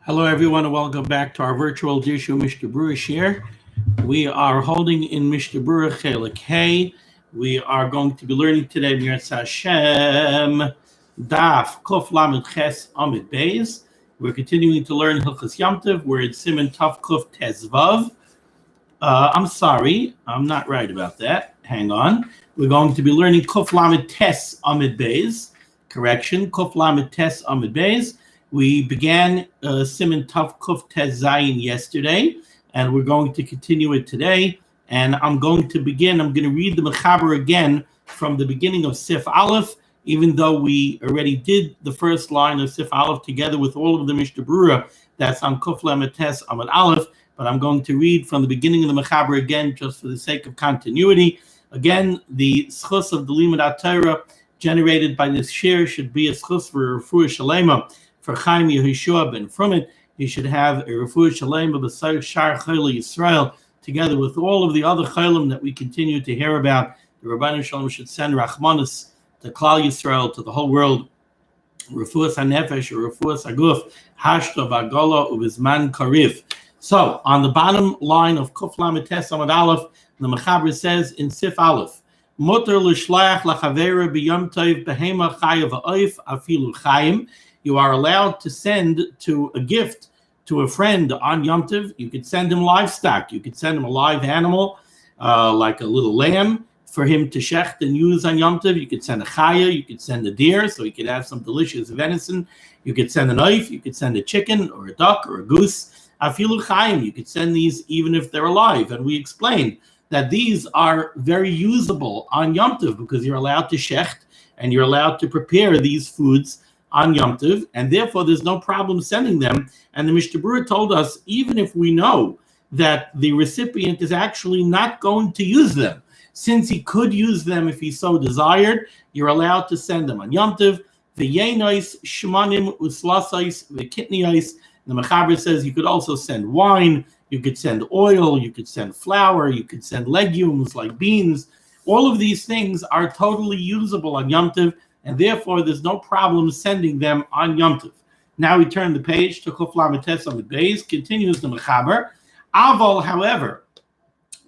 Hello, everyone, and welcome back to our virtual Dirshu Mishnah Berurah share. We are holding in Mishnah Berurah Chelik Hey. We are going to be learning today Mirza Hashem Daf Kuf Lamed Ches Amid Beis. We're continuing to learn Hilchos Yom Tov. We're in Siman Taf Kuf Tezvav. I'm sorry, I'm not right about that. Hang on. We're going to be learning Kuf Lamed Tes Amid Beis. Correction, Kuf Lamed Tes Amid Beis. We began Siman Taf Kuf Tes Zayin yesterday, and we're going to continue it today. And I'm going to read the Mechaber again from the beginning of Sif Aleph, even though we already did the first line of Sif Aleph together with all of the Mishnah Berurah. That's on Kuf Lamed Tes Amid Aleph. But I'm going to read from the beginning of the Mechaber again, just for the sake of continuity. Again, the zchus of the limud HaTorah generated by this shiur should be a zchus for refuah sheleimah. For Chaim Yehoshua ben Frumit, he should have a refuah sheleimah b'sayr shar chayla Yisrael, together with all of the other chaylim that we continue to hear about. The Rabbeinu Shalom should send Rachmanis to Klal Yisrael, to the whole world. Refuah hanefesh or refuah haguf, hashta v'agola u'bizman kariv. So, on the bottom line of Kuf Lamed Tes Amid Aleph, the Mechaber says in Sif Aleph, Mutar l'shleach l'chavera b'yom tov behema chayav ha'oif afilu chayim. You are allowed to send to a gift to a friend on Yom Tov. You could send him livestock. You could send him a live animal, like a little lamb, for him to shecht and use on Yom Tov. You could send a chaya. You could send a deer, so he could have some delicious venison. You could send an oif. You could send a chicken or a duck or a goose. Afilu chayim, you could send these even if they're alive. And we explained that these are very usable on Yom Tov because you're allowed to shecht and you're allowed to prepare these foods on Yom Tov, and therefore there's no problem sending them. And the Mishnah Berurah told us, even if we know that the recipient is actually not going to use them, since he could use them if he so desired, you're allowed to send them on Yom Tov. V'yeinois shmanim uslasais v'kitniais. The Mechaber says you could also send wine, you could send oil, you could send flour, you could send legumes like beans. All of these things are totally usable on Yom Tov, and therefore there's no problem sending them on Yom Tov. Now we turn the page to Kuf Lamed Tes Amid Beis, continues the Mechaber. Aval, however,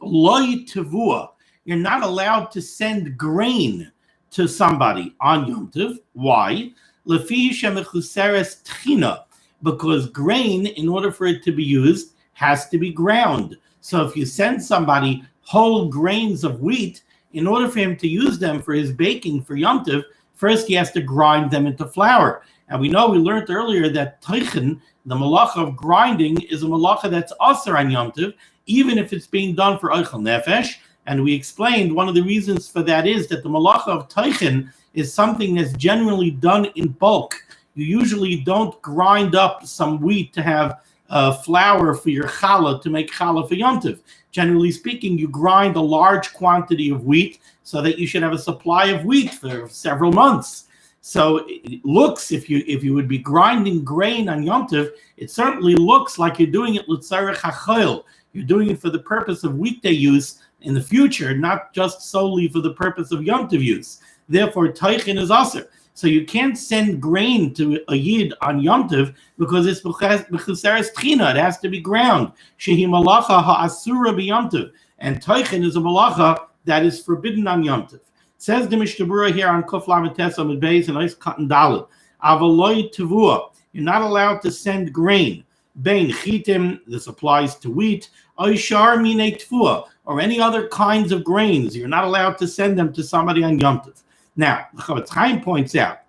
loy tevuah, you're not allowed to send grain to somebody on Yom Tov. Why? Lefi shemechuseres tchina, because grain, in order for it to be used, has to be ground. So if you send somebody whole grains of wheat, in order for him to use them for his baking for Yom Tov, first he has to grind them into flour. And we learned earlier that teichen, the malacha of grinding, is a malacha that's aser on Yom Tov, even if it's being done for oichel nefesh. And we explained one of the reasons for that is that the malacha of teichen is something that's generally done in bulk. You usually don't grind up some wheat to have flour for your challah, to make challah for Yom Tov. Generally speaking, you grind a large quantity of wheat so that you should have a supply of wheat for several months. So it looks, if you would be grinding grain on Yom Tov, it certainly looks like you're doing it l'tzarech hachol. You're doing it for the purpose of weekday use in the future, not just solely for the purpose of Yom Tov use. Therefore, teichen is aser. So you can't send grain to a yid on Yom Tov because it's b'chuseres tchina. It has to be ground. Shehi malacha ha'asura b'Yom Tov. And teichen is a malacha that is forbidden on Yom Tov. Says the Mishnah Berurah here on Kuf Lamed Tes Amid Beis and Ois Katan Dalet. Avaloi tevuah. You're not allowed to send grain. Bein chitim. This applies to wheat. Oishar minei tevuah, or any other kinds of grains. You're not allowed to send them to somebody on Yom Tov. Now, Chaim points out,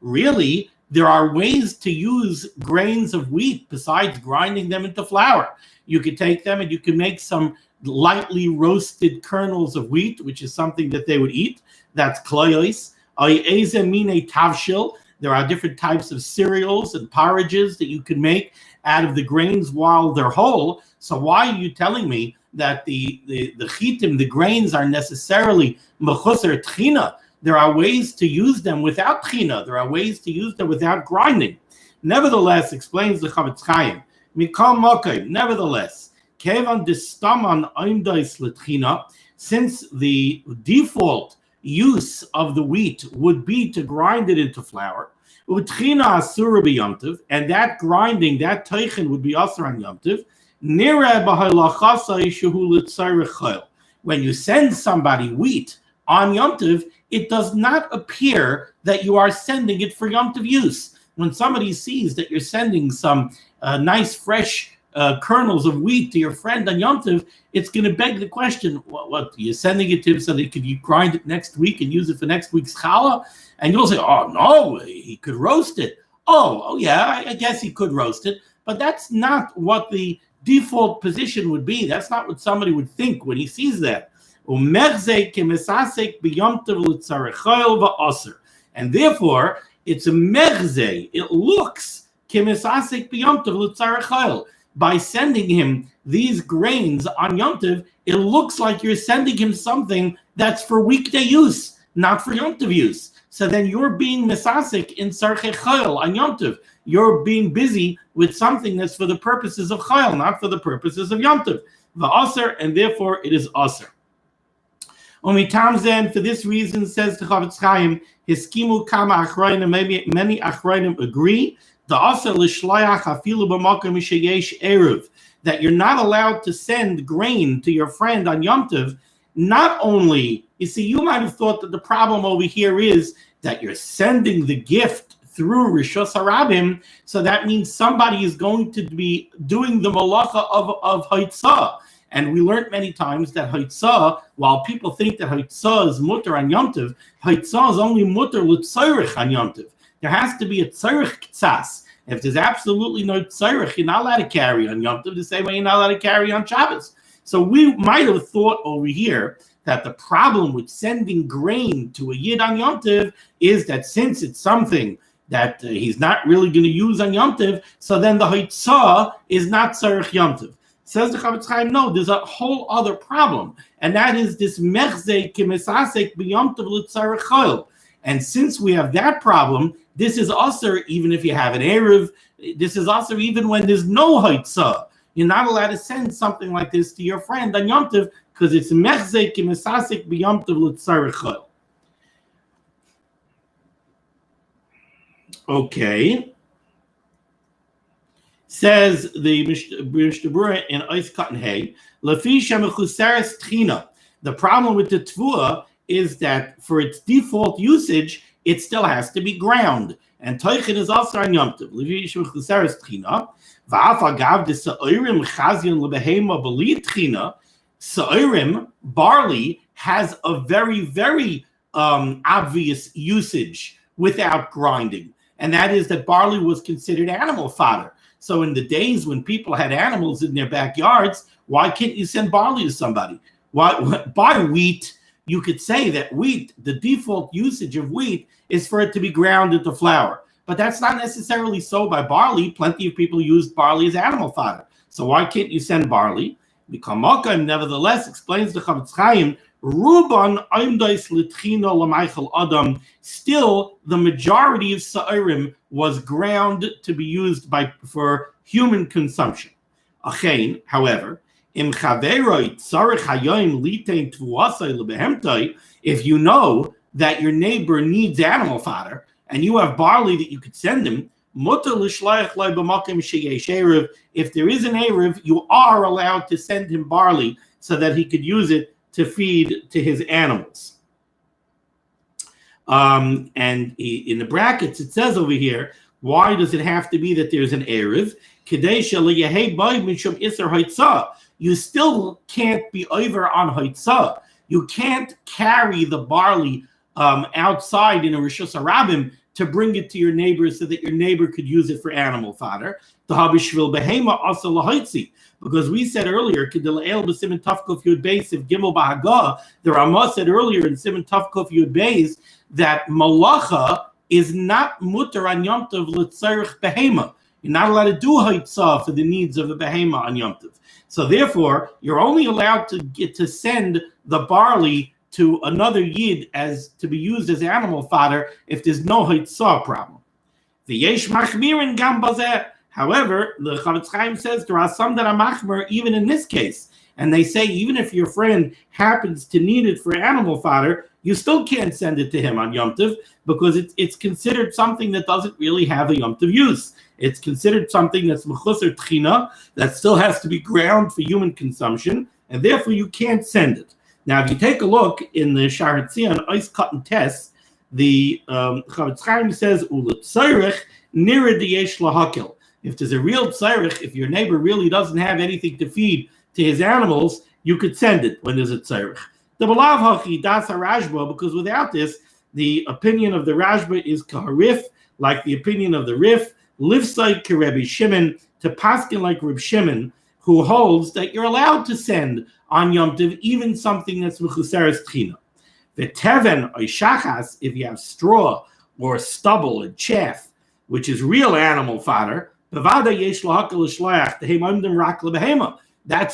really, there are ways to use grains of wheat besides grinding them into flour. You could take them and you can make some lightly roasted kernels of wheat, which is something that they would eat. That's kloyos. There are different types of cereals and porridges that you can make out of the grains while they're whole. So why are you telling me that the chitim, the grains, are necessarily mechuser tchina? There are ways to use them without tchina. There are ways to use them without grinding. Nevertheless, explains the Chavetz Chaim, mikol mokai, nevertheless, kevan distaman oimdais letchina, since the default use of the wheat would be to grind it into flour. And that grinding, that teichen would be asur on Yom Tov. When you send somebody wheat on Yom Tov, it does not appear that you are sending it for Yom Tov use. When somebody sees that you're sending some nice fresh kernels of wheat to your friend on Yom Tov, it's going to beg the question, what you're sending it to him so that he could grind it next week and use it for next week's challah? And you'll say, oh, no, he could roast it. Oh yeah, I guess he could roast it. But that's not what the default position would be. That's not what somebody would think when he sees that. And therefore, it's a merze. It looks by sending him these grains on Yom Tov, it looks like you're sending him something that's for weekday use, not for Yom Tov use. So then you're being mesasik in sarche chayil on Yom Tov. You're being busy with something that's for the purposes of chayil, not for the purposes of Yom Tov. V'aser, and therefore it is aser. Omitamzen, for this reason, says the Chavetz Chaim, hiskimu kama achronim, many achronim agree, the aser l'shlayach afilu b'makom sheyesh eruv, that you're not allowed to send grain to your friend on Yom Tov. Not only, you see, you might have thought that the problem over here is that you're sending the gift through Rishos HaRabim, so that means somebody is going to be doing the malacha of Haitzah. And we learned many times that Haitzah, while people think that Haitzah is mutter on Yom Tov, Haitzah is only mutter l'tzorich on Yom Tov. There has to be a tzorich ktsas. If there's absolutely no tzorich, you're not allowed to carry on Yom Tov the same way you're not allowed to carry on Shabbos. So we might have thought over here that the problem with sending grain to a Yid on Yom Tov is that since it's something that he's not really going to use on Yom Tov, so then the Haitzah is not Tzarech Yom Tov. Says the Chavetz Chaim, no, there's a whole other problem, and that is this Mechzei Kimesasek B'Yom Tov L'Tzarech Chayil. And since we have that problem, this is also, even if you have an Erev, this is also even when there's no Haitzah. You're not allowed to send something like this to your friend on Yom Tov because it's Mechzei Kimesasek B'Yom Tov L'Tzarech Chayil. Okay. Says the Berurah in Eis Cotton Hay, Lafi Shemechuseres Tchina. The problem with the Tvua is that for its default usage, it still has to be ground. And Teichen is also on Yom Tov. Lafi Shemechuseres Tchina. Va'af agav de Sa'irim Chazion Lebehema B'li Tchina. Sa'irim, barley, has a very, very obvious usage without grinding. And that is that barley was considered animal fodder. So in the days when people had animals in their backyards, why can't you send barley to somebody? Why, by wheat, you could say that wheat, the default usage of wheat is for it to be ground into flour. But that's not necessarily so by barley. Plenty of people used barley as animal fodder. So why can't you send barley? Mikamakam, nevertheless, explains the Chavetz Chaim, Ruban Aimdais Litchino Lamaichel Adam. Still, the majority of Sa'irim was ground to be used for human consumption. Achein, however, Im Chaveroi Tzarech Hayoim Litein Tvuasai Lebehemtai, if you know that your neighbor needs animal fodder and you have barley that you could send him, Mutter L'Shlayach Lai B'Makom Sheyesh Erev, if there is an Erev, you are allowed to send him barley so that he could use it to feed to his animals. And in the brackets, it says over here, why does it have to be that there's an Erev? You still can't be over on Haitzah. You can't carry the barley outside in a Rishos HaRabim to bring it to your neighbor so that your neighbor could use it for animal fodder. Because we said earlier, the Ramah said earlier in Siman Tavkuf Yud Beis that malacha is not mutter on Yom Tov l'tzarech behema. You're not allowed to do haitzah for the needs of a behema on Yom Tov. So therefore, you're only allowed to get to send the barley to another yid as to be used as animal fodder if there's no haitzah problem. The yesh machmirin gam bazeh. However, the Chavetz Chaim says there are some that are machmer even in this case. And they say even if your friend happens to need it for animal fodder, you still can't send it to him on Yom Tov because it's considered something that doesn't really have a Yom Tov use. It's considered something that's zchus or tchina, that still has to be ground for human consumption, and therefore you can't send it. Now, if you take a look in the Shar Hatzion, Ois Cotton Test, the Chavetz Chaim says, "Uletzorech nira diyesh lahakil." If there's a real tzorech, if your neighbor really doesn't have anything to feed to his animals, you could send it when there's a tzorech. The balav hachi das harashba, because without this, the opinion of the Rashba is kaharif, like the opinion of the Rif, livsai kerebi Shimon, to paskin like Reb Shimon, who holds that you're allowed to send on Yom Tov even something that's mechuseres tchina. The teven or shachas, if you have straw or stubble and chaff, which is real animal fodder, that's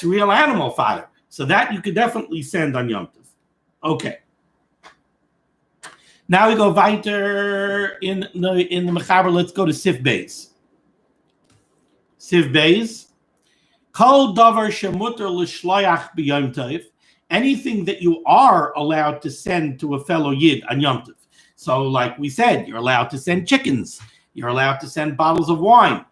real animal fodder. So that you could definitely send on Yom Tov. Okay. Now we go weiter in the Mechaber. Let's go to Sif Beis. Sif Beis. Kol davar shemuter l'shloach b'Yom Tov. Anything that you are allowed to send to a fellow Yid on Yom Tov. So like we said, you're allowed to send chickens. You're allowed to send bottles of wine.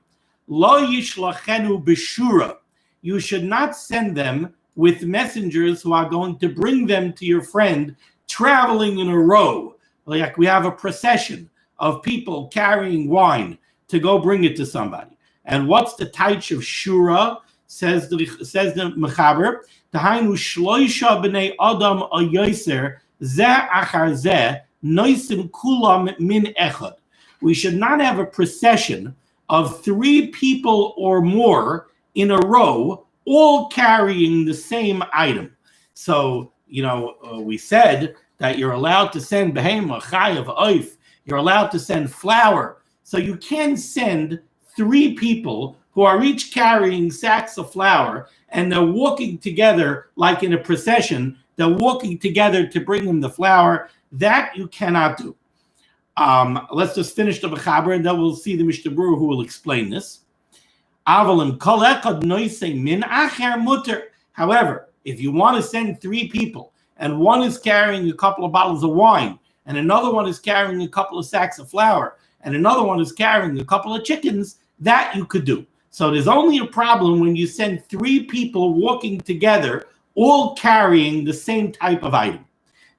Lo yishlachenu b'shura. You should not send them with messengers who are going to bring them to your friend traveling in a row. Like we have a procession of people carrying wine to go bring it to somebody. And what's the taich of shura? Says the Mechaber, Tahainu shloisha b'nei adam a yoser zeh achar zeh noisim kulam min echad. We should not have a procession of 3 people or more in a row, all carrying the same item. So, we said that you're allowed to send behema, chayav, oif. You're allowed to send flour. So you can send 3 people who are each carrying sacks of flour, and they're walking together like in a procession. They're walking together to bring them the flour. That you cannot do. Let's just finish the Mechaber, and then we'll see the Mishnah Berurah who will explain this. However, if you want to send 3 people, and one is carrying a couple of bottles of wine, and another one is carrying a couple of sacks of flour, and another one is carrying a couple of chickens, that you could do. So there's only a problem when you send 3 people walking together, all carrying the same type of item.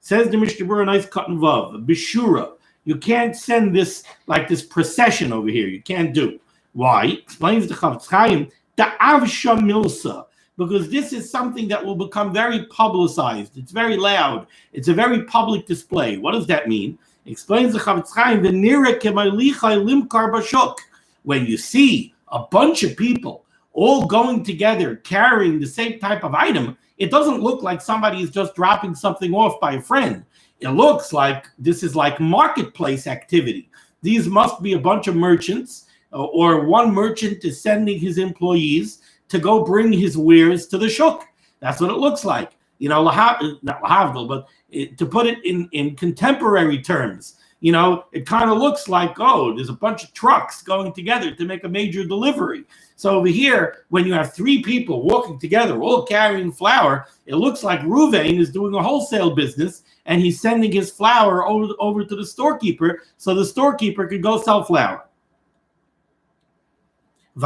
Says the Mishnah Berurah, nice cotton vav, bishura. You can't send this like this procession over here. You can't do. Why? Explains the Chavetz Chaim, the avsha milsa, because this is something that will become very publicized. It's very loud. It's a very public display. What does that mean? Explains the Chavetz Chaim, the nira kemalichai limkar bashuk. When you see a bunch of people all going together carrying the same type of item, it doesn't look like somebody is just dropping something off by a friend. It looks like this is like marketplace activity. These must be a bunch of merchants, or one merchant is sending his employees to go bring his wares to the shuk. That's what it looks like. Not lahavdil, but to put it in contemporary terms, it kind of looks like, there's a bunch of trucks going together to make a major delivery. So over here, when you have 3 people walking together, all carrying flour, it looks like Ruvain is doing a wholesale business, and he's sending his flour over to the storekeeper, so the storekeeper can go sell flour. And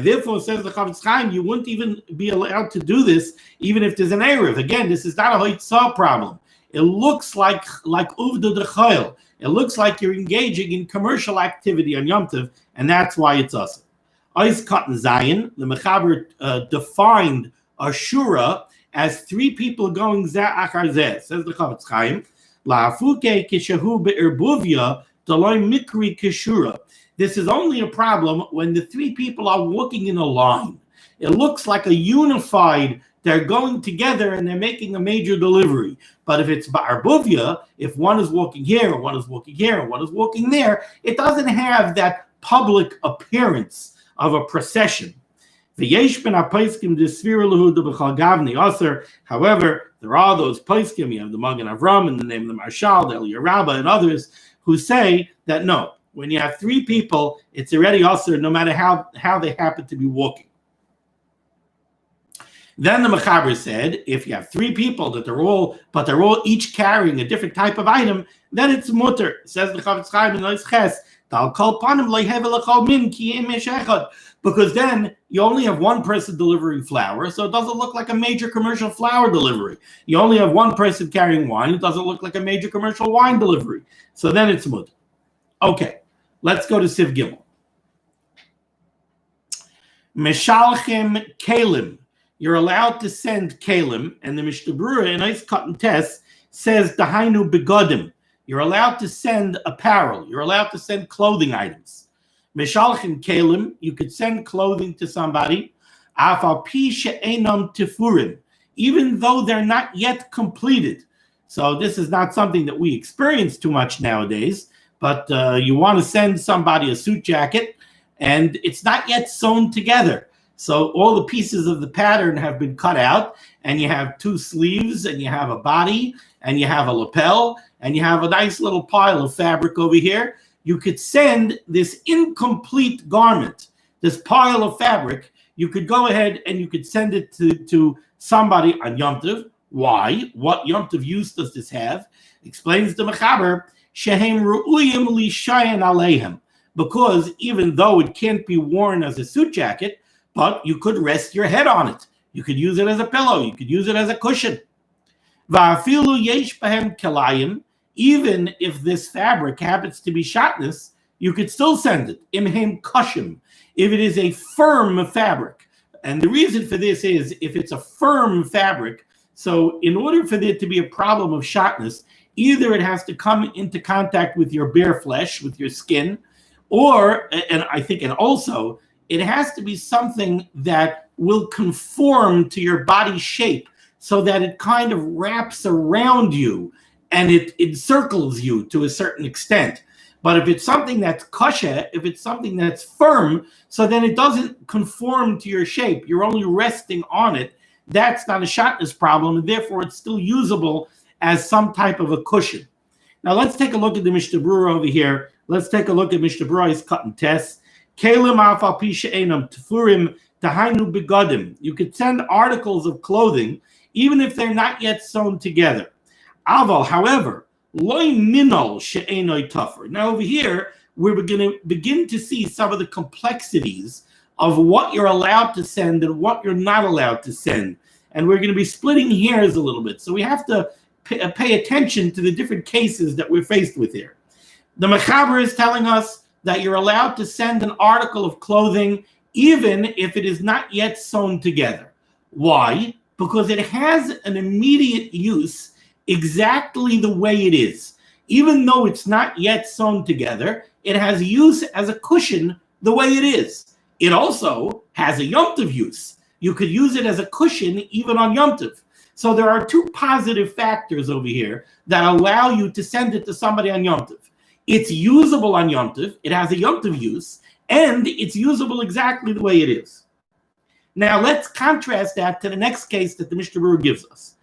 therefore, says the Chavetz Chaim, you wouldn't even be allowed to do this, even if there's an Erev. Again, this is not a Hoitzah problem. It looks like Uvda D'Chayil. It looks like you're engaging in commercial activity on Yom Tov, and that's why it's us. Ois Cotton Zayin, the Mechaber defined a shura as 3 people going zeh achar zeh. Says the Chavetz Chaim, la'afuke kishahu be'erbuvia d'loi mikri kishura. This is only a problem when the 3 people are walking in a line. It looks like a unified, they're going together and they're making a major delivery. But if it's ba'arbuvia, if one is walking here, and one is walking here, and one is walking there, it doesn't have that public appearance of a procession. However, there are those poskim, you have the Magen Avram and the name of the Marshal, the Eliyah Rabbah, and others who say that no, when you have 3 people, it's already also no matter how they happen to be walking. Then the Mechaber said, if you have three people that they're all each carrying a different type of item, then it's mutter. Says the Chavetz Chaim in zchus, because then you only have one person delivering flour, so it doesn't look like a major commercial flour delivery. You only have one person carrying wine, it doesn't look like a major commercial wine delivery. So then it's mutter. Okay, let's go to Siv Gimel. Meshalchim Kalim. You're allowed to send Kalim, and the Mishnah Berurah in Ice Cut and Test says Dahainu Begodim. You're allowed to send apparel. You're allowed to send clothing items. Meshalchim Kalim, you could send clothing to somebody. Afal pi she'enam tifurim, even though they're not yet completed. So this is not something that we experience too much nowadays, but you want to send somebody a suit jacket, and it's not yet sewn together. So all the pieces of the pattern have been cut out, and you have two sleeves, and you have a body, and you have a lapel, and you have a nice little pile of fabric over here. You could send this incomplete garment, this pile of fabric, you could go ahead and you could send it to somebody on Yom Tov. Why? What Yom Tov use does this have? Explains the Mechaber, Shehem ru'uyim lishayan aleihem. Because even though it can't be worn as a suit jacket, but you could rest your head on it. You could use it as a pillow. You could use it as a cushion. Va'afilu yesh bahem kelayim. Even if this fabric happens to be shatnez, you could still send it. Imhem kashim. If it is a firm fabric. And the reason for this is if it's a firm fabric, so in order for there to be a problem of shatnez, either it has to come into contact with your bare flesh, with your skin, or, and also, it has to be something that will conform to your body shape so that it kind of wraps around you and it encircles you to a certain extent. But if it's something that's kosher, if it's something that's firm, so then it doesn't conform to your shape, you're only resting on it, that's not a shatnez problem, and therefore it's still usable as some type of a cushion. Now let's take a look at the Mishnah Berurah over here. Let's take a look at Mishnah Berurah's cut and test. Kalim afal pi she'enam tefurim dahainu begodim. You could send articles of clothing even if they're not yet sewn together. Aval, however, loy minol she'enoi tafur. Now over here, we're going to begin to see some of the complexities of what you're allowed to send and what you're not allowed to send. And we're going to be splitting hairs a little bit. So we have to pay attention to the different cases that we're faced with here. The Mechaber is telling us that you're allowed to send an article of clothing even if it is not yet sewn together. Why? Because it has an immediate use exactly the way it is. Even though it's not yet sewn together, it has use as a cushion the way it is. It also has a Yom Tov use. You could use it as a cushion even on Yom Tov. So there are two positive factors over here that allow you to send it to somebody on Yom Tov. It's usable on Yom Tov, it has a Yom Tov use, and it's usable exactly the way it is. Now let's contrast that to the next case that the Mishnah Berurah gives us.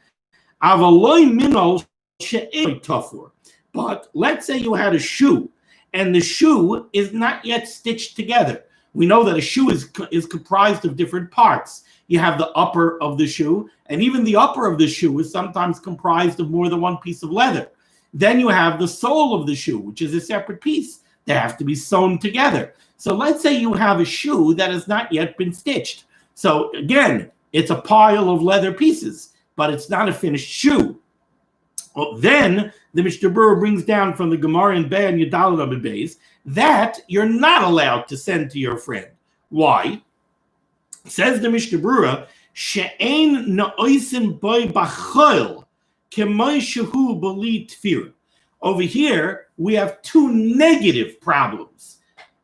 Avaloi minol she'enoi tafur. But let's say you had a shoe, and the shoe is not yet stitched together. We know that a shoe is comprised of different parts. You have the upper of the shoe, and even the upper of the shoe is sometimes comprised of more than one piece of leather. Then you have the sole of the shoe, which is a separate piece. They have to be sewn together. So let's say you have a shoe that has not yet been stitched. So again, it's a pile of leather pieces, but it's not a finished shoe. Well, then the Mishnah Berurah brings down from the Gemara in Be'an Yudalad Amud Beis that you're not allowed to send to your friend. Why? Says the Mishnah Berurah, she'ein na'oisin boi b'choil k'moi shehu b'li tefira. Over here, we have two negative problems,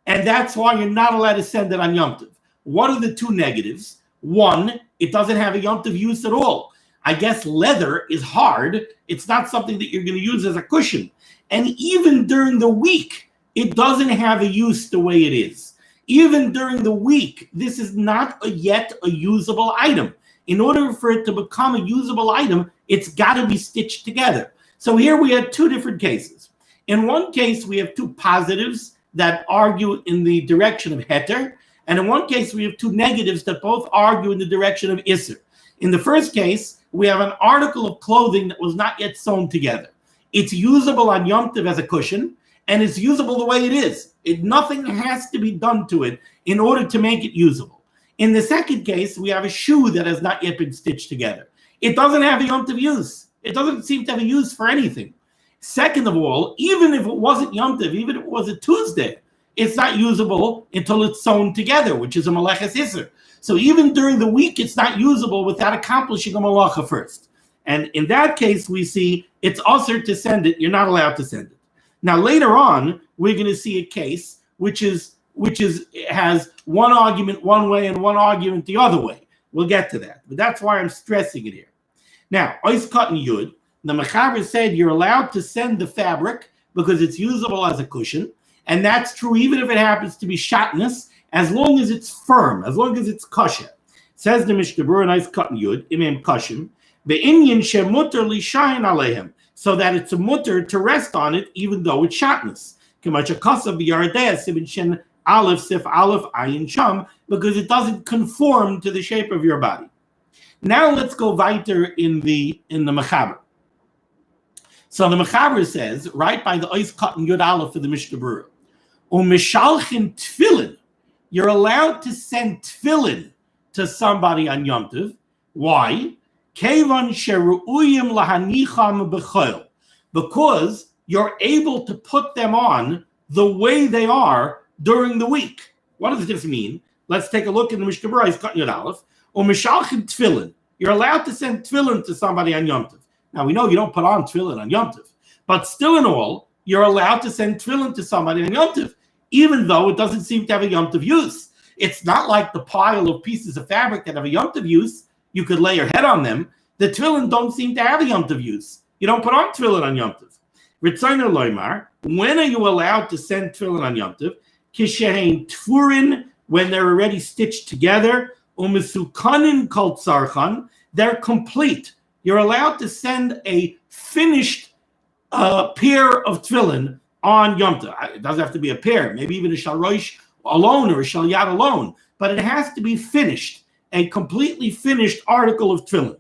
and that's why you're not allowed to send it on Yom Tov. What are the two negatives? One, it doesn't have a Yom Tov use at all. I guess leather is hard. It's not something that you're going to use as a cushion. And even during the week, it doesn't have a use the way it is. Even during the week, this is not yet a usable item. In order for it to become a usable item, it's got to be stitched together. So here we have two different cases. In one case, we have two positives that argue in the direction of heter. And in one case, we have two negatives that both argue in the direction of isser. In the first case, we have an article of clothing that was not yet sewn together. It's usable on Yom Tov as a cushion, and it's usable the way it is. Nothing has to be done to it in order to make it usable. In the second case, we have a shoe that has not yet been stitched together. It doesn't have a Yom Tov use. It doesn't seem to have a use for anything. Second of all, even if it wasn't Yom Tov, even if it was a Tuesday, it's not usable until it's sewn together, which is a Meleches Isser. So even during the week, it's not usable without accomplishing a Malacha first. And in that case, we see it's usher to send it. You're not allowed to send it. Now, later on, we're going to see a case which has one argument one way and one argument the other way. We'll get to that. But that's why I'm stressing it here. Now, Ois Cotton Yud, the Mechaber said you're allowed to send the fabric because it's usable as a cushion. And that's true even if it happens to be shatnez, as long as it's firm, as long as it's kosher. Says the Mishnah Berurah, Ois Cotton Yud, Imam Kashim, Be'inyan shemuter lishayin alehem, so that it's a mutter to rest on it even though it's shatnez. K'mach hakasav b'yardeh siman shin aleph sif aleph ayin sham, because it doesn't conform to the shape of your body. Now let's go weiter in the Mechaber. So the Mechaber says, right by the Ois Cotton Yud Aleph for the Mishnah Berurah, U'mishalchin tefillin, you're allowed to send tefillin to somebody on Yom Tov. Why? Kevan sheru'uyim lahanicham b'chol, because you're able to put them on the way they are during the week. What does this mean? Let's take a look in the Mishnah Berurah, Ois Cotton Yud Aleph. U'mishalchin tefillin, you're allowed to send tefillin to somebody on Yom Tov. Now, we know you don't put on tefillin on Yom Tov, but still in all, you're allowed to send tefillin to somebody on Yom Tov, even though it doesn't seem to have a Yom Tov use. It's not like the pile of pieces of fabric that have a Yom Tov use. You could lay your head on them. The tefillin don't seem to have a Yom Tov use. You don't put on tefillin on Yom Tov. Ritzainer loymar, when are you allowed to send tefillin on Yom Tov? Kishehein tfurin, when they're already stitched together. Umesukanin kol tzarchan, they're complete. You're allowed to send a finished pair of tefillin on Yom Tov. It doesn't have to be a pair, maybe even a shalrosh alone or a shalyat alone, but it has to be finished, a completely finished article of tefillin.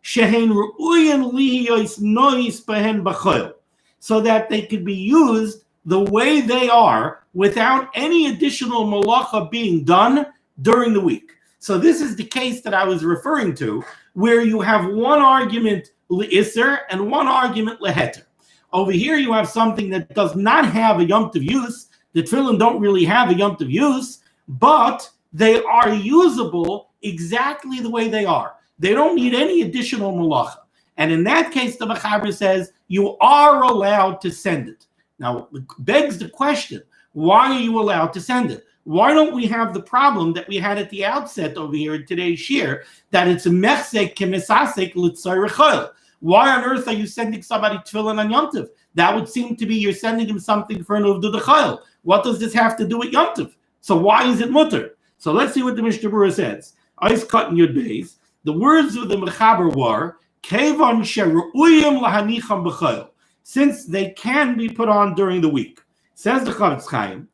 Shehein ru'uyin lihiyos nois behen b'chol, so that they could be used the way they are without any additional malacha being done during the week. So this is the case that I was referring to, where you have one argument le'isser and one argument leheter. Over here you have something that does not have a Yom Tov use. The tefillin don't really have a Yom Tov use, but they are usable exactly the way they are. They don't need any additional malacha. And in that case, the Mechaber says you are allowed to send it. Now, it begs the question, why are you allowed to send it? Why don't we have the problem that we had at the outset over here in today's shiur, that it's a mechsek kemisasek l'tzarechol? Why on earth are you sending somebody tefillin on Yom Tov? That would seem to be you're sending him something for an uvdu d'chayil. What does this have to do with Yom Tov? So why is it mutter? So let's see what the Mishnah Berurah says. Ois Cotton Yud Beis. The words of the Mechaber were kevan sheru'uyim lahanicham b'chayil, since they can be put on during the week. Says the Chavetz Chaim.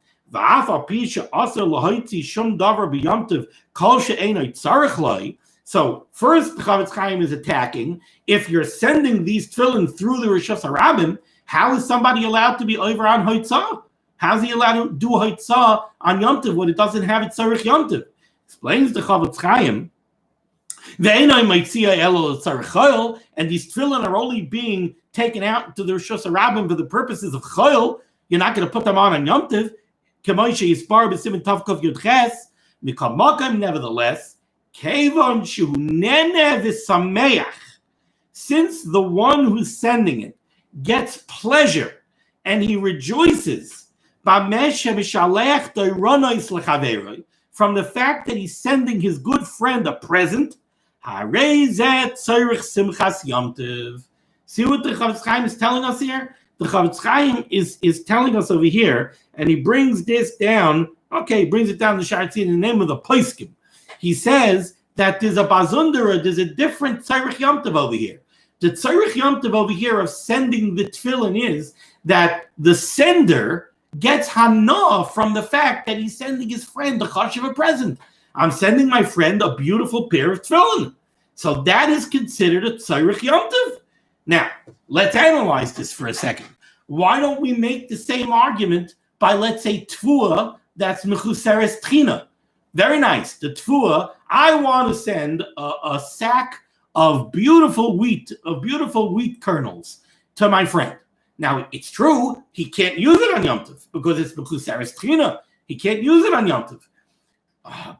So first, the Chavetz Chaim is attacking. If you're sending these tefillin through the Rishus HaRabim, how is somebody allowed to be over on Hoitzah? How is he allowed to do Hoitzah on Yom Tov when it doesn't have its Tzarech Yom Tov? Explains the Chavetz Chaim. And these tefillin are only being taken out to the Rishus HaRabim for the purposes of Chayil. You're not going to put them on Yom Tov. Nevertheless, since the one who's sending it gets pleasure and he rejoices from the fact that he's sending his good friend a present, see what the Chavetz Chaim is telling us here? The Chavetz Chaim is telling us over here, and he brings this down. Okay, he brings it down to Shartzin in the name of the Poskim. He says that there's a bazundera, there's a different Tzarech Yom Tov over here. The Tzarech Yom Tov over here of sending the tefillin is that the sender gets hana from the fact that he's sending his friend a chashiv present. I'm sending my friend a beautiful pair of tefillin. So that is considered a tzarich Yom Tov. Now, let's analyze this for a second. Why don't we make the same argument by, let's say, tefuah that's mechuseres tchina? Very nice. The tefuah, I want to send a sack of beautiful wheat kernels to my friend. Now, it's true, he can't use it on Yom Tov because it's mechuseres tchina. He can't use it on Yom Tov.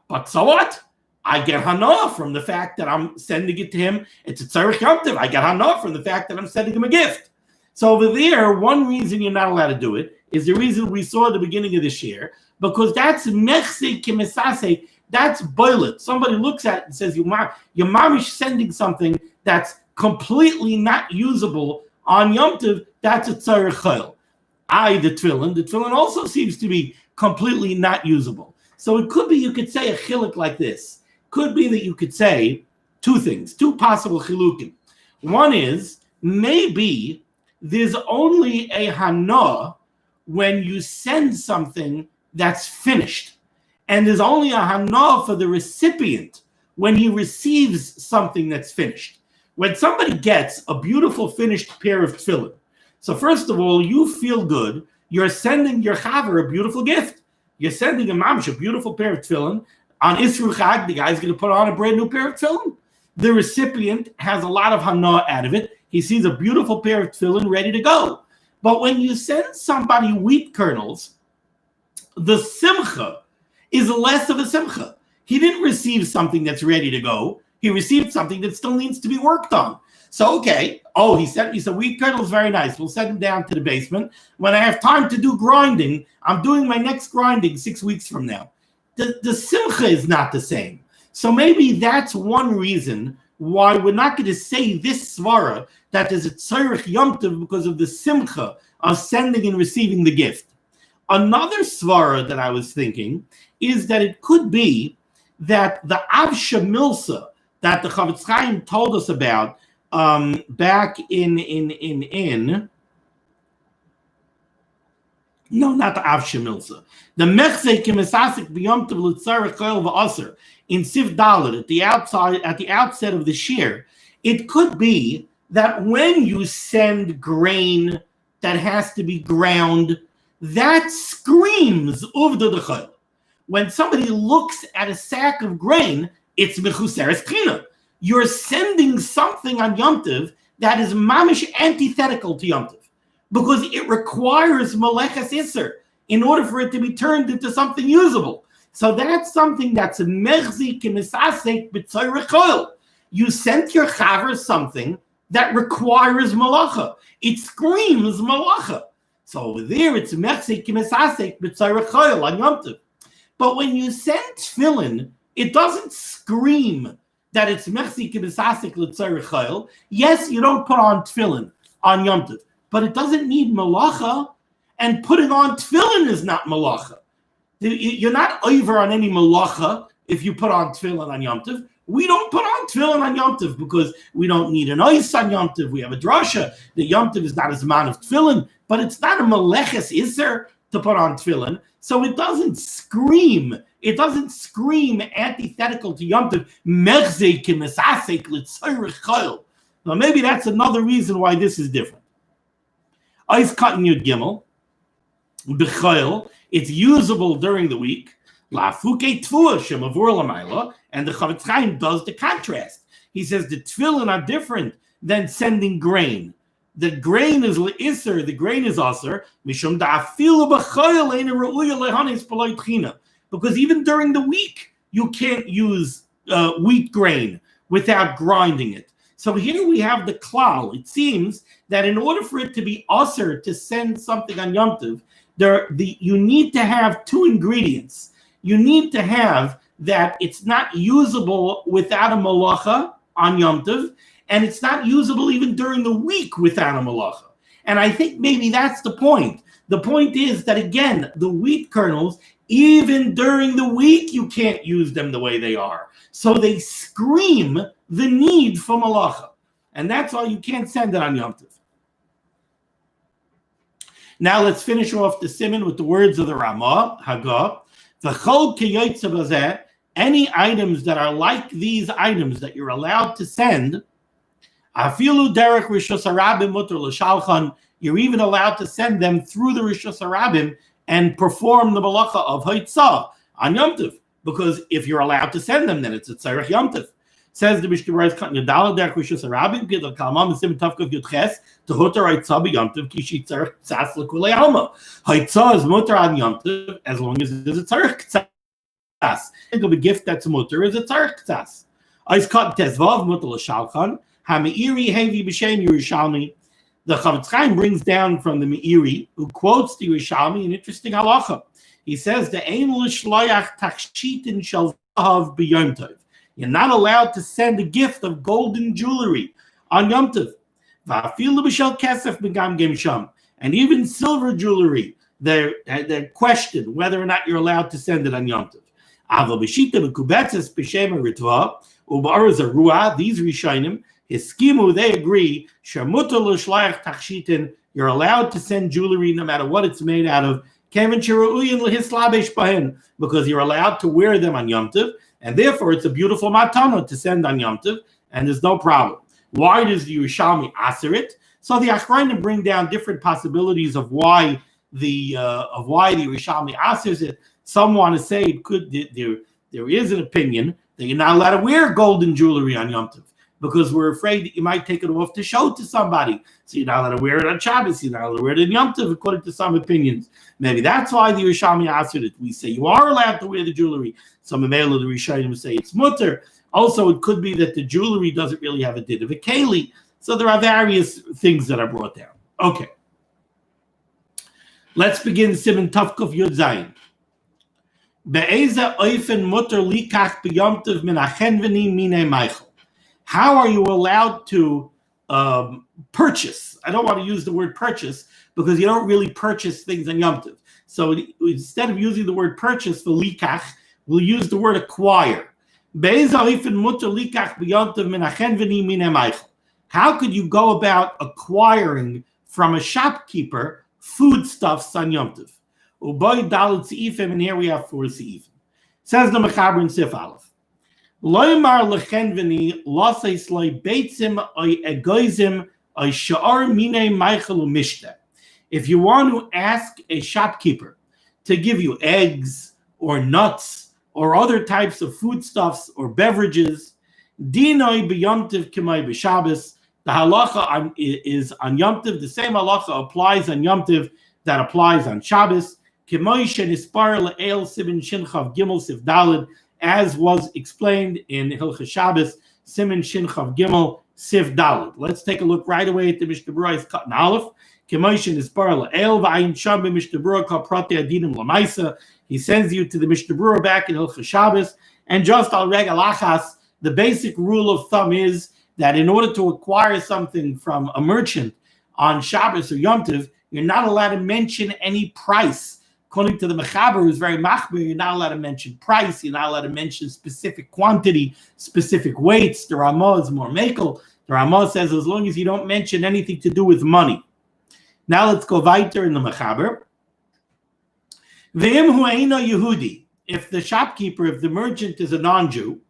But so what? I get hana from the fact that I'm sending it to him. It's a tzarich Yom Tov. I get hana from the fact that I'm sending him a gift. So over there, one reason you're not allowed to do it is the reason we saw at the beginning of this year, because that's mechse kimesase, that's boilet. Somebody looks at it and says, your mom is sending something that's completely not usable on Yom Tov, that's a tzarich chayil. The tefillin also seems to be completely not usable. So it could be you could say a chiluk like this. Could be that you could say two things, two possible chilukim. One is maybe there's only a hana when you send something that's finished. And there's only a hana for the recipient when he receives something that's finished. When somebody gets a beautiful finished pair of tefillin, so first of all, you feel good. You're sending your chaver a beautiful gift. You're sending a mamish a beautiful pair of tefillin. On Isru Chag, the guy's going to put on a brand new pair of tefillin. The recipient has a lot of hana out of it. He sees a beautiful pair of tefillin ready to go. But when you send somebody wheat kernels, the simcha is less of a simcha. He didn't receive something that's ready to go. He received something that still needs to be worked on. So, okay. Oh, he sent me some wheat kernels. Very nice. We'll send them down to the basement. When I have time to do grinding, I'm doing my next grinding 6 weeks from now. The simcha is not the same. So maybe that's one reason why we're not going to say this svara that there's a tzarich Yom Tov because of the simcha of sending and receiving the gift. Another svara that I was thinking is that it could be that the avsha milsa that the Chavetz Chaim told us about back no, not the avsha milsa. The mechse kimesasik b'yom tov l'tzarich chayil v'aser in Siv Dalet at the outset of the shiur. It could be that when you send grain that has to be ground, that screams uvda d'chayil. When somebody looks at a sack of grain, it's mechuseres tchina. You're sending something on Yom Tov that is mamish antithetical to Yom Tov, because it requires meleches iser in order for it to be turned into something usable. So that's something that's mechzik kimesasek b'tzarich chayil. You sent your chaver something that requires malacha. It screams malacha. So over there, it's mechzik kimesasek b'tzarich chayil on Yom Tov. But when you send tefillin, it doesn't scream that it's mechzik kimesasek l'tzarich chayil. Yes, you don't put on tefillin on Yom Tov, but it doesn't need malacha, and putting on tefillin is not malacha. You're not over on any malacha if you put on tefillin on Yom Tov. We don't put on tefillin on Yom Tov because we don't need an ois on Yom Tov. We have a drasha. The Yom Tov is not as man of tefillin, but it's not a meleches iser to put on tefillin. So it doesn't scream. It doesn't scream antithetical to Yom Tov. Mechzei kimesasek l'tzarich chayil. Now maybe that's another reason why this is different. Ois cotton yud gimel b'chayil. It's usable during the week. Lafuke tefuah shemavur lamayla, and the Chavetz Chaim does the contrast. He says the tefillin are different than sending grain. The grain is iser, the grain is aser, mishum da'afilu b'chayil ein re'uya lehanis b'loy tchina. Because even during the week, you can't use wheat grain without grinding it. So here we have the klal. It seems that in order for it to be aser to send something on Yom Tov, you need to have two ingredients. You need to have that it's not usable without a malacha on Yom Tov, and it's not usable even during the week without a malacha. And I think maybe that's the point. The point is that, again, the wheat kernels, even during the week, you can't use them the way they are. So they scream the need for malacha. And that's why you can't send it on Yom Tov. Now let's finish off the Siman with the words of the Ramah, Hagah. V'chol kiyotze bazeh, any items that are like these items that you're allowed to send, afilu derech rishus harabim mutar l'shalchan, you're even allowed to send them through the rishus harabim and perform the malacha of haitzah on Yom Tov, because if you're allowed to send them, then it's a tzarech Yom Tov. Says the Mishnah Berurah cutting Yadala derech rishus harabim gidol kalmam Siman tavkav yudches to hutar haitzah b'Yom Tov kishi tzarech tzas l'kulei alma. Haitzah is mutar on Yom Tov as long as it is a tzarech tzas. Think of a gift that's mutar is a tzarech tzas. Ice cut tezvav mutar l'shalchan hameiri hevi b'shem Yerushalmi. The Chavetz Chaim brings down from the Meiri, who quotes the Yerushalmi, an interesting halacha. He says, "The ein l'shloyach takshitin shel zahav b'yom tov." You're not allowed to send a gift of golden jewelry on Yom Tov. Va'afilu b'shel kesef b'gamgem sham, and even silver jewelry. They're questioned whether or not you're allowed to send it on Yom Tov. Aval b'shita b'kubetzes b'shem refuah u'ba'ar refuah. These Rishonim, his skimu, they agree. Shemutar l'shloyach takshitin. You're allowed to send jewelry no matter what it's made out of. Kevin cherauyin l'hislabesh bahen, because you're allowed to wear them on Yom Tov. And therefore, it's a beautiful matana to send on Yom Tov, and there's no problem. Why does the Yerushalmi aser it? So the Achrayim bring down different possibilities of why the Yerushalmi asers it. Some want to say it could. There is an opinion that you're not allowed to wear golden jewelry on Yom Tov because we're afraid that you might take it off to show to somebody. So you're not allowed to wear it on Shabbos. You're not allowed to wear it on Yom Tov, according to some opinions. Maybe that's why the Yerushalmi asered it. We say you are allowed to wear the jewelry. Some of the Rishonim say it's mutter. Also, it could be that the jewelry doesn't really have a din of a keli. So there are various things that are brought down. Okay. Let's begin Siman Tavkuf Yud Zayin. Be'eza oifen mutter likach b'yom tov min achenveni minei Michael. How are you allowed to purchase? I don't want to use the word purchase because you don't really purchase things on Yom Tov. So instead of using the word purchase for likach, we'll use the word acquire. How could you go about acquiring from a shopkeeper foodstuffs on Yom Tov? And here we have 4 seifim. Says the Mechaber in Sif Aleph. Loymar lechenveni laseis loy beitzim oy egoizim oy shiur minei Michael umishte. If you want to ask a shopkeeper to give you eggs or nuts or other types of foodstuffs or beverages, dinoi b'yom tov k'may b'Shabbos. The halacha is on Yom Tov. The same halacha applies on Yom Tov that applies on Shabbos. K'may shenispar le'el siman shinchav gimel sif daled, as was explained in Hilchos Shabbos, Siman Shin Chav Gimel Sif Daled. Let's take a look right away at the Mishnah Berurah's cut in Aleph. K'moshen is bar la'el v'ayin sham b'Mishnah Berurah kol pratei adinim l'maisa. He sends you to the Mishnah Berurah back in Hilchos Shabbos. And just al regel achas, the basic rule of thumb is that in order to acquire something from a merchant on Shabbos or Yom Tov, you're not allowed to mention any price. According to the Mechaber, who's very machmir, you're not allowed to mention price. You're not allowed to mention specific quantity, specific weights. The Ramah is more makel. The Ramah says as long as you don't mention anything to do with money. Now let's go weiter in the Mechaber. Ve'im hu eino Yehudi. If the shopkeeper, if the merchant is a non-Jew,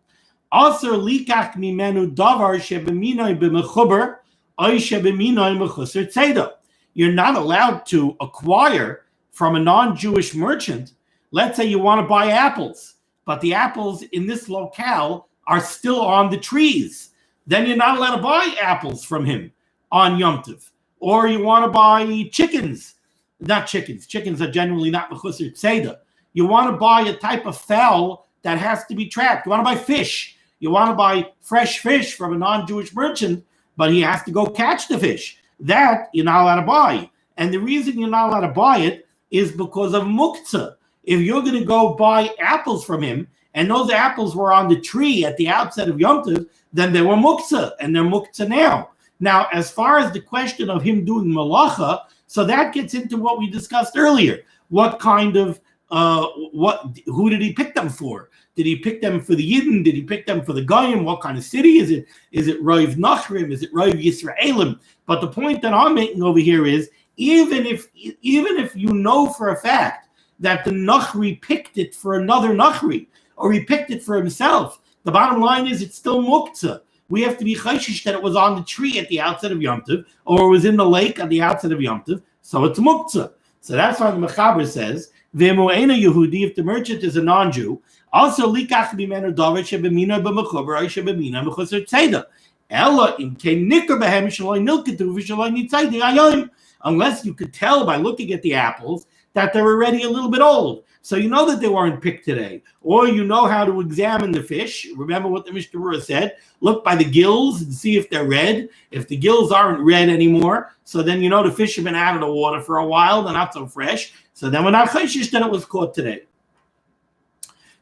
aser likach mimenu davar shebeminoi b'mechuber oy shebeminoi mechuser tzeda. You're not allowed to acquire from a non-Jewish merchant. Let's say you want to buy apples, but the apples in this locale are still on the trees. Then you're not allowed to buy apples from him on Yom Tov. Or you want to buy chickens. Not chickens. Chickens are generally not mechuser tzeda. You want to buy a type of fowl that has to be trapped. You want to buy fish. You want to buy fresh fish from a non-Jewish merchant, but he has to go catch the fish. That you're not allowed to buy. And the reason you're not allowed to buy it is because of muktzah. If you're going to go buy apples from him, and those apples were on the tree at the outset of Yom Tov, then they were muktzah, and they're muktzah now. Now, as far as the question of him doing malacha, so that gets into what we discussed earlier. What kind of, who did he pick them for? Did he pick them for the Yidden? Did he pick them for the Goyim? What kind of city is it? Is it Rav Nachrim? Is it Rav Yisraelim? But the point that I'm making over here is, even if you know for a fact that the Nachri picked it for another Nachri, or he picked it for himself. The bottom line is it's still muktzah. We have to be chayshish that it was on the tree at the outset of Yom Tov, or it was in the lake at the outset of Yom Tov, so it's muktzah. So that's why the Mechaber says, V'emu'ena Yehudi, if the merchant is a non-Jew, also likach b'menu davar shebemina b'mechuber or shebemina mechuser tzeda. Ella im kein nicker behem shaloi nilketu v'shaloi nitzaydi ayom. Unless you could tell by looking at the apples that they're already a little bit old. So you know that they weren't picked today. Or you know how to examine the fish. Remember what the Mishnah said? Look by the gills and see if they're red. If the gills aren't red anymore, so then you know the fish have been out of the water for a while. They're not so fresh. So then we're not chayshish that it was caught today.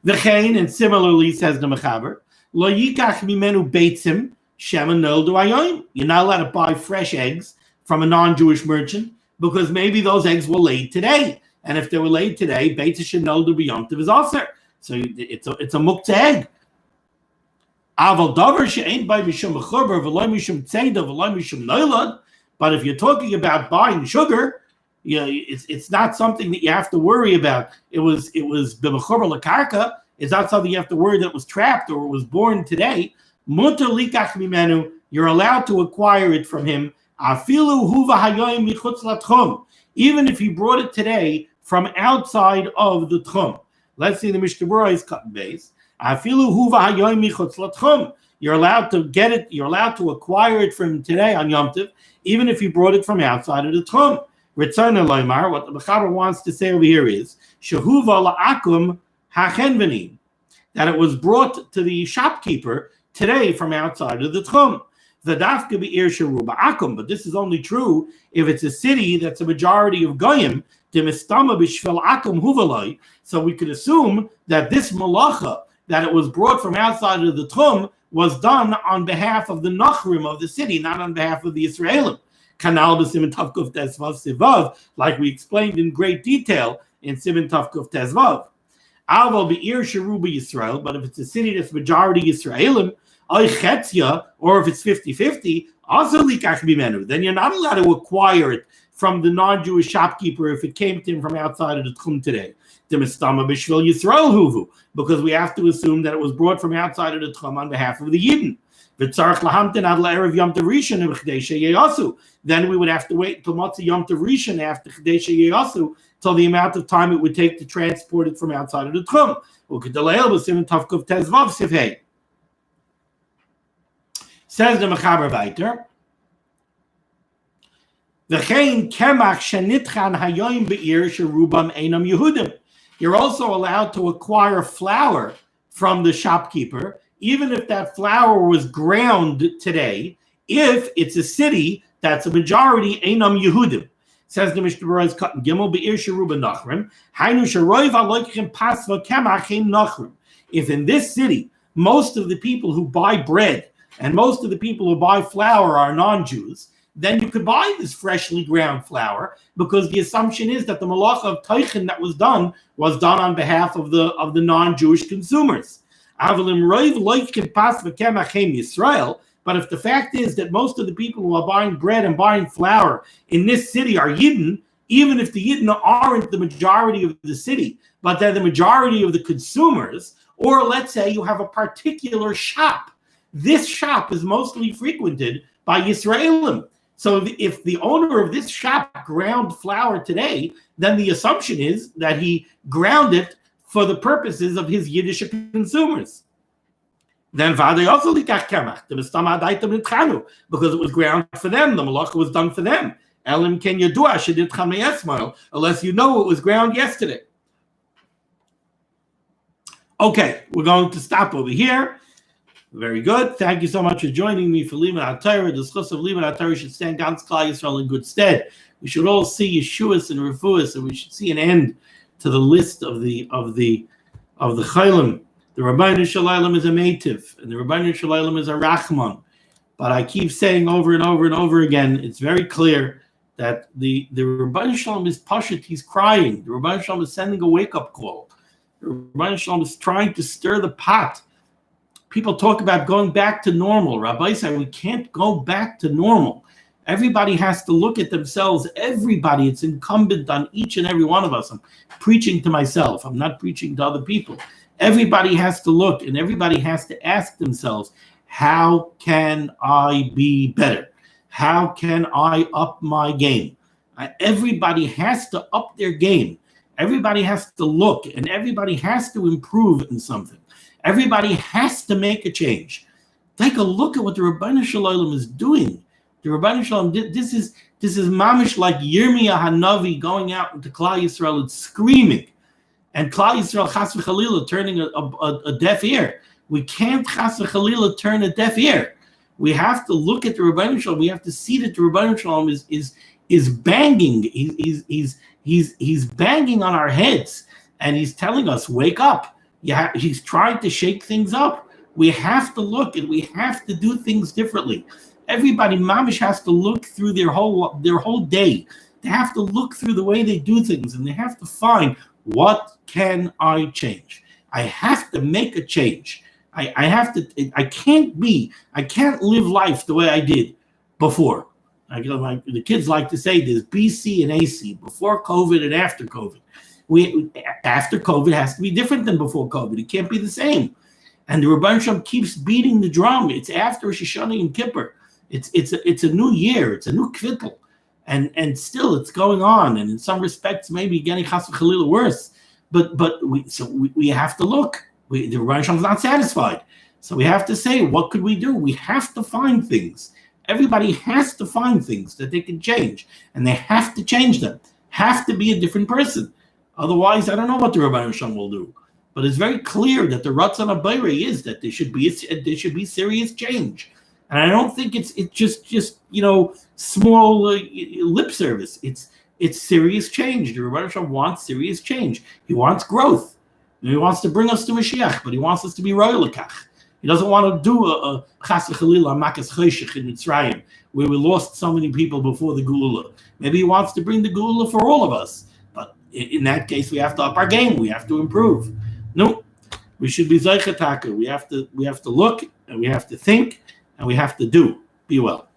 V'chein, and similarly, says the Mechaber, lo yikach mimenu beitzim shemen noldu ayoim. You're not allowed to buy fresh eggs from a non-Jewish merchant because maybe those eggs were laid today. And if they were laid today, Beit Shenoldu B'Yom Tov is also. So it's a muktzah egg. Aval davar she'ein by mishum mechuber v'lo mishum tzeda v'lo mishum noilad. But if you're talking about buying sugar, it's not something that you have to worry about. It was b'mechuber lakarka. It's not something you have to worry that it was trapped or it was born today. Mutar likach mimenu. You're allowed to acquire it from him. Afilu huva hayoim michutz latchum. Even if he brought it today from outside of the tchum. Let's see the Mishnah Berurah is cut base. Afilu huva hayoim michutz latchum. You're allowed to get it. You're allowed to acquire it from today on Yom Tov, even if he brought it from outside of the tchum. Ritzana loymar. What the Mechaber wants to say over here is shehuva la'akum hachenvenim, that it was brought to the shopkeeper today from outside of the tchum. The dafka be'ir sheruba akum, but this is only true if it's a city that's a majority of goyim. Demistama b'shvel akum huvaloi. So we could assume that this malacha, that it was brought from outside of the tchum, was done on behalf of the nachrim of the city, not on behalf of the Israelim. Kanal b'siman tavkuf tezvav sivav, like we explained in great detail in siman tavkuf tezvav. Aval be'ir sheruba Yisrael, but if it's a city that's majority Israelim, or if it's 50-50, also likach bimenu, then you're not allowed to acquire it from the non-Jewish shopkeeper if it came to him from outside of the tchum today. Because we have to assume that it was brought from outside of the tchum on behalf of the Yidden. Then we would have to wait until Matzah Yom Tov Rishon after Chedesha Yeyasu till the amount of time it would take to transport it from outside of the tchum. Says the Mechaber weiter, V'chein kemach shenitchan hayoim be'ir sherubam einam Yehudim. You're also allowed to acquire flour from the shopkeeper, even if that flour was ground today, if it's a city that's a majority einam Yehudim. Says the Mishnah Berurah cut in Gimel be'ir sheruba nachrim, hainu sheroiv aloichim pasva kemach ein nachrim. If in this city most of the people who buy bread and most of the people who buy flour are non-Jews, then you could buy this freshly ground flour because the assumption is that the malacha of teichin that was done on behalf of the non-Jewish consumers. But if the fact is that most of the people who are buying bread and buying flour in this city are Yidden, even if the Yidden aren't the majority of the city, but they're the majority of the consumers, or let's say you have a particular shop. This shop is mostly frequented by Yisraelim. So if the owner of this shop ground flour today, then the assumption is that he ground it for the purposes of his Yiddish consumers. Then Vade also likach kemach, because it was ground for them, the malacha was done for them. Elim ken yadua shedit chamei esmail, unless you know it was ground yesterday. Okay, we're going to stop over here. Very good. Thank you so much for joining me for limud HaTorah. The zchus of limud HaTorah should stand ganz Klal Yisrael in good stead. We should all see yeshuas and refuahs, and we should see an end to the list of the chaylim. The Rabbeinu Shalom is a meitiv, and the Rabbeinu Shalom is a rachman. But I keep saying over and over and over again, it's very clear that the Rabbeinu Shalom is pashut. He's crying. The Rabbeinu Shalom is sending a wake-up call. The Rabbeinu Shalom is trying to stir the pot. People talk about going back to normal. Rabbi said we can't go back to normal. Everybody has to look at themselves. Everybody, it's incumbent on each and every one of us. I'm preaching to myself. I'm not preaching to other people. Everybody has to look, and everybody has to ask themselves, how can I be better? How can I up my game? Everybody has to up their game. Everybody has to look, and everybody has to improve in something. Everybody has to make a change. Take a look at what the Rabbeinu Shalom is doing. The Rabbeinu Shalom, this is mamish like Yirmiyah Hanavi going out into Klal Yisrael and screaming, and Klal Yisrael chas v'chalila turning a deaf ear. We can't chas v'chalila turn a deaf ear. We have to look at the Rabbeinu Shalom. We have to see that the Rabbeinu Shalom is banging. He's banging on our heads, and he's telling us, wake up. He's trying to shake things up. We have to look, and we have to do things differently. Everybody, mamish, has to look through their whole day. They have to look through the way they do things, and they have to find, what can I change? I have to make a change. I can't live life the way I did before. The kids like to say there's BC and AC, before COVID and after COVID. After COVID has to be different than before COVID. It can't be the same. And the Rebbeinu Shalom keeps beating the drum. It's after Rosh Hashanah and Kippur. It's a new year. It's a new kvittel. And still it's going on. And in some respects, maybe getting chas v'chalila worse. But we have to look. The Rebbeinu Shalom is not satisfied. So we have to say, what could we do? We have to find things. Everybody has to find things that they can change. And they have to change them. Have to be a different person. Otherwise, I don't know what the Rebbeinu Shalom will do. But it's very clear that the Ratzon HaBoreh is that there should be serious change. And I don't think it's just small lip service. It's serious change. The Rebbeinu Shalom wants serious change. He wants growth. He wants to bring us to Mashiach, but he wants us to be royal l'kach. He doesn't want to do a chas v'chalila makas choshech in Mitzrayim, where we lost so many people before the Geula. Maybe he wants to bring the Geula for all of us. But in that case, we have to up our game. We have to improve. No, we should be zeichetaka. We have to look, and we have to think, and we have to do. Be well.